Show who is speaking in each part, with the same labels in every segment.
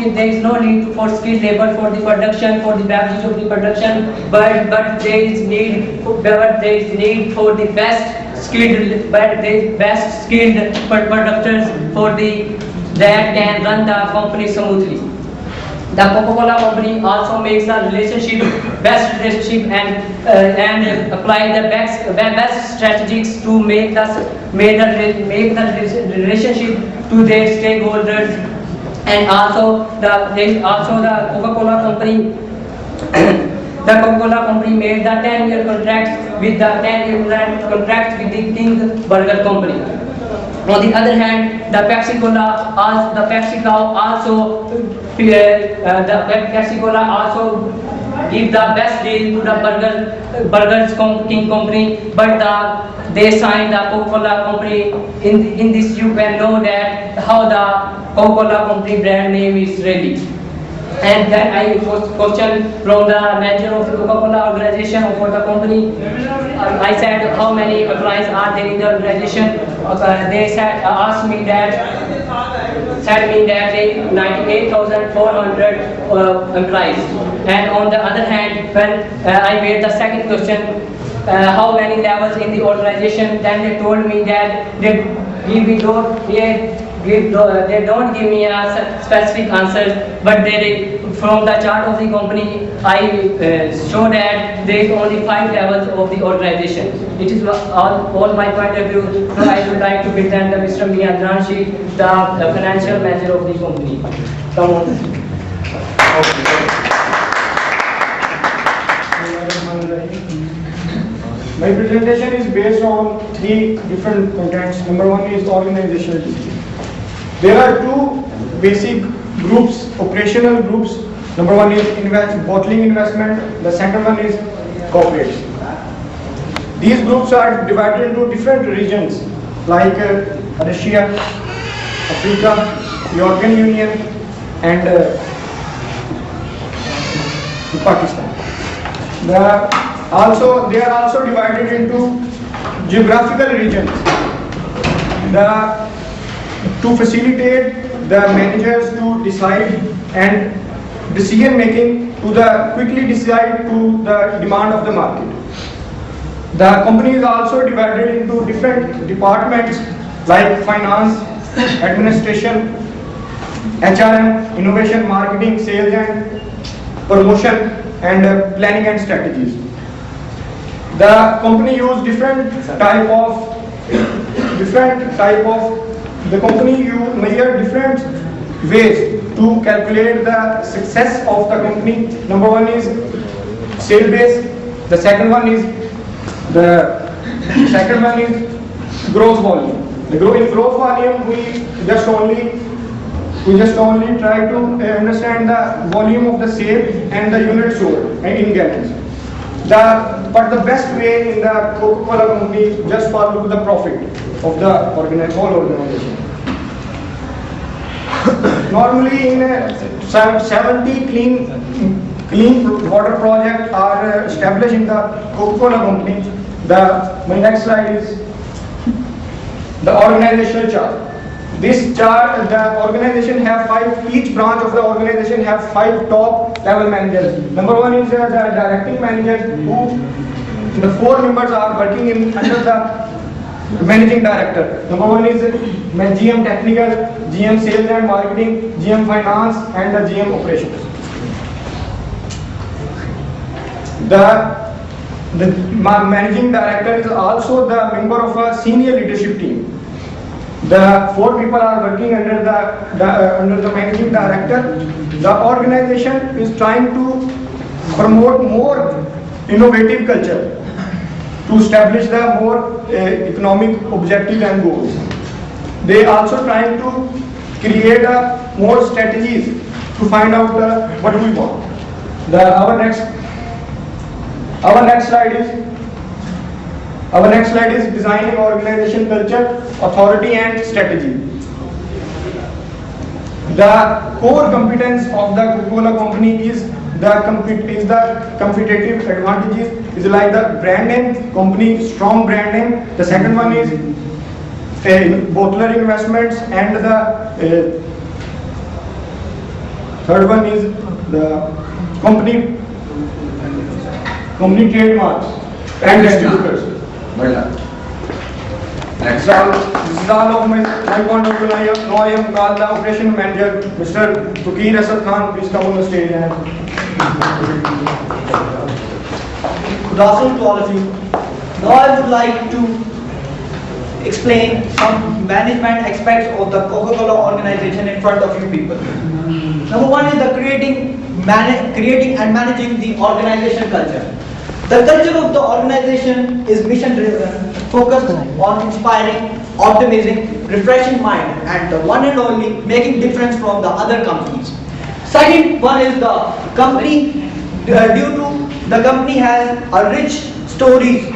Speaker 1: skill. There is no need for skilled labor for the production, for the beverages of the production, but there is need for the best skilled, producers for the that can run the company smoothly. The Coca-Cola company also makes a best relationship, and apply the best strategies to make the relationship to their stakeholders. And also the Coca-Cola company. The Coca-Cola company made the 10-year contract with the King Burger Company. On the other hand, the Pepsi Cola also give the best deal to the King company, but they signed the Coca-Cola company. In this you can know that how the Coca-Cola company brand name is really. And then I question from the manager of the Coca-Cola organization or for the company. I said how many employees are there in the organization. They asked me that they 98,400 employees. And on the other hand, when I made the second question, how many levels in the organization, then they told me that they don't give me a specific answer, but from the chart of the company, I show that there is only 5 levels of the organization. It is all my point of view. So I would like to present Mr. Mian Ranshi, the financial manager of the company. Come on.
Speaker 2: My presentation is based on 3 different contents. Number 1 is organizational. There are 2 basic groups, operational groups. Number 1 is bottling investment. The second one is corporate. These groups are divided into different regions like Russia, Africa, European Union, and Pakistan. They are also divided into geographical regions. To facilitate the managers to decide and decision making to quickly decide to the demand of the market. The company is also divided into different departments like finance, administration, HRM, innovation, marketing, sales and promotion, and planning and strategies. The company use the company measure different ways to calculate the success of the company. Number 1 is sale base. The second one is gross volume. In gross volume, we just only try to understand the volume of the sale and the units sold in gallons. But the best way in the Coca-Cola company just follow the profit of the whole organization. Normally, in 70 clean water projects are established in the Coca-Cola company. My next slide is the organizational chart. This chart, the organization have 5. Each branch of the organization have 5 top level managers. Number 1 is the directing manager, who the 4 members are working under the managing director. Number 1 is GM technical, GM sales and marketing, GM finance, and the GM operations. The managing director is also the member of a senior leadership team. The 4 people are working under the managing director. The organization is trying to promote more innovative culture to establish the more economic objectives and goals. They also trying to create more strategies to find out what we want. Our next slide is designing organization culture, authority and strategy. The core competence of the Coca-Cola company is the competitive advantages is like the brand name, company strong brand name. The second one is bottler investments and the Third one is the company trademarks and distributors.
Speaker 3: Next.
Speaker 2: This is all of my point of view. Now I am called the operation manager, Mr. Fakir Asad Khan. Please come on the stage.
Speaker 4: Good afternoon to all of you. Now I would like to explain some management aspects of the Coca-Cola organization in front of you people. Number one is the creating and managing the organization culture. The culture of the organization is mission driven, focused on inspiring, optimizing, refreshing mind, and the one and only making difference from the other companies. Second one is the company, due to the company has a rich stories.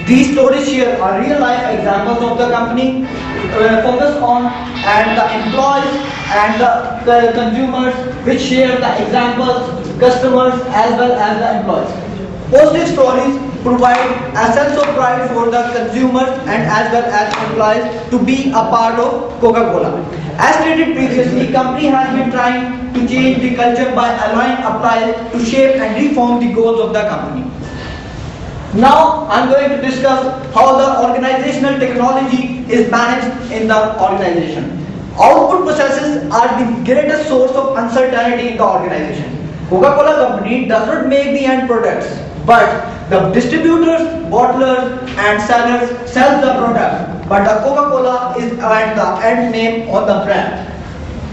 Speaker 4: These stories share a real life examples of the company, focus on and the employees and the consumers, which share the examples, customers as well as the employees. Positive stories provide a sense of pride for the consumers and as well as employees to be a part of Coca-Cola. As stated previously, company has been trying to change the culture by allowing employees to shape and reform the goals of the company. Now I'm going to discuss how the organizational technology is managed in the organization. Output processes are the greatest source of uncertainty in the organization. Coca-Cola company does not make the end products, but the distributors, bottlers and sellers sell the product, but the Coca-Cola is at the end name on the brand.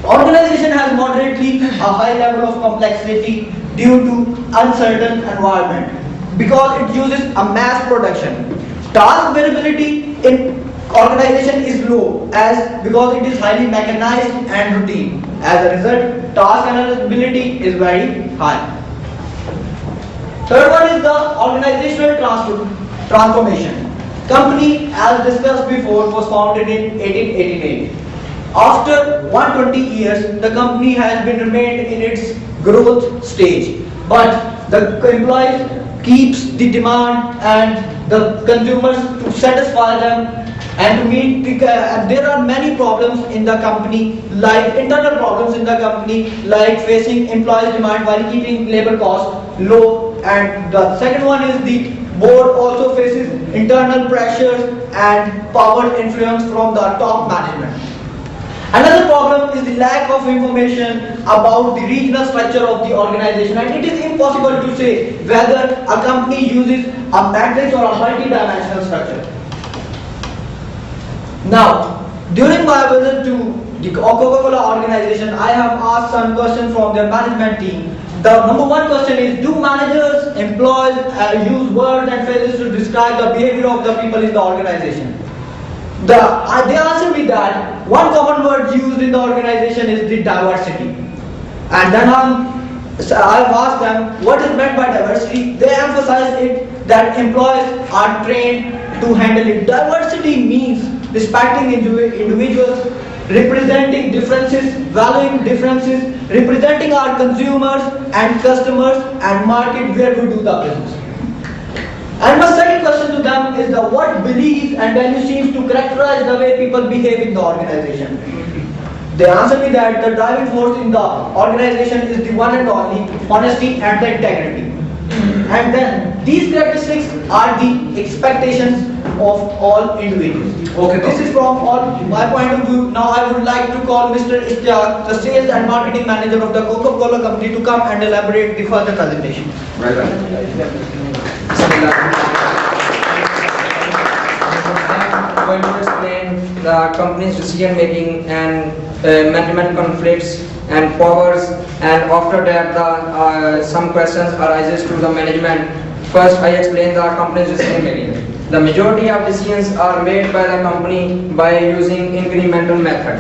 Speaker 4: Organization has moderately a high level of complexity due to uncertain environment because it uses a mass production. Task availability in organization is low because it is highly mechanized and routine. As a result, task availability is very high. Third one is the organizational transformation. Company, as discussed before, was founded in 1888. After 120 years, the company has been remained in its growth stage, but the employees keeps the demand and the consumers to satisfy them and to meet there are many problems in the company, like internal problems in the company, like facing employees demand while keeping labor costs low, and the second one is the board also faces internal pressures and power influence from the top management. Another problem is the lack of information about the regional structure of the organization, and it is impossible to say whether a company uses a matrix or a multi-dimensional structure. Now, during my visit to the Coca-Cola organization, I have asked some questions from their management team. The number one question is, do managers, employees use words and phrases to describe the behavior of the people in the organization? They answered me that one common word used in the organization is the diversity. And then I've asked them what is meant by diversity. They emphasize it that employees are trained to handle it. Diversity means respecting individuals, representing differences, valuing differences, representing our consumers and customers and market where we do the business. And my second question to them is the what beliefs and values seems to characterize the way people behave in the organization. They answer me that the driving force in the organization is the one and only honesty and the integrity. And then these characteristics are the expectations of all individuals. Okay, this is from all my point of view. Now I would like to call Mr. Ishtiaq, the sales and marketing manager of the Coca-Cola company, to come and elaborate the further presentation.
Speaker 3: Right.
Speaker 1: I'm going to explain the company's decision making and management conflicts and powers, and after that some questions arises to the management. First, I explain the company's decision making. The majority of decisions are made by the company by using incremental method.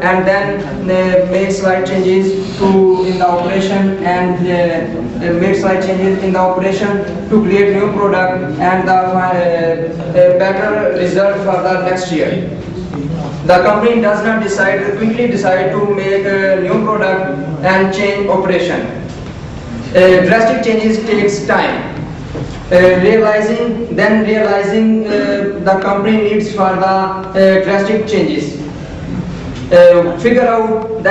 Speaker 1: And then make slight changes in the operation and make slight changes in the operation to create new product and the better result for the next year. The company does not quickly decide to make a new product and change operation. Drastic changes takes time. Realizing the company needs for the drastic changes. Figure out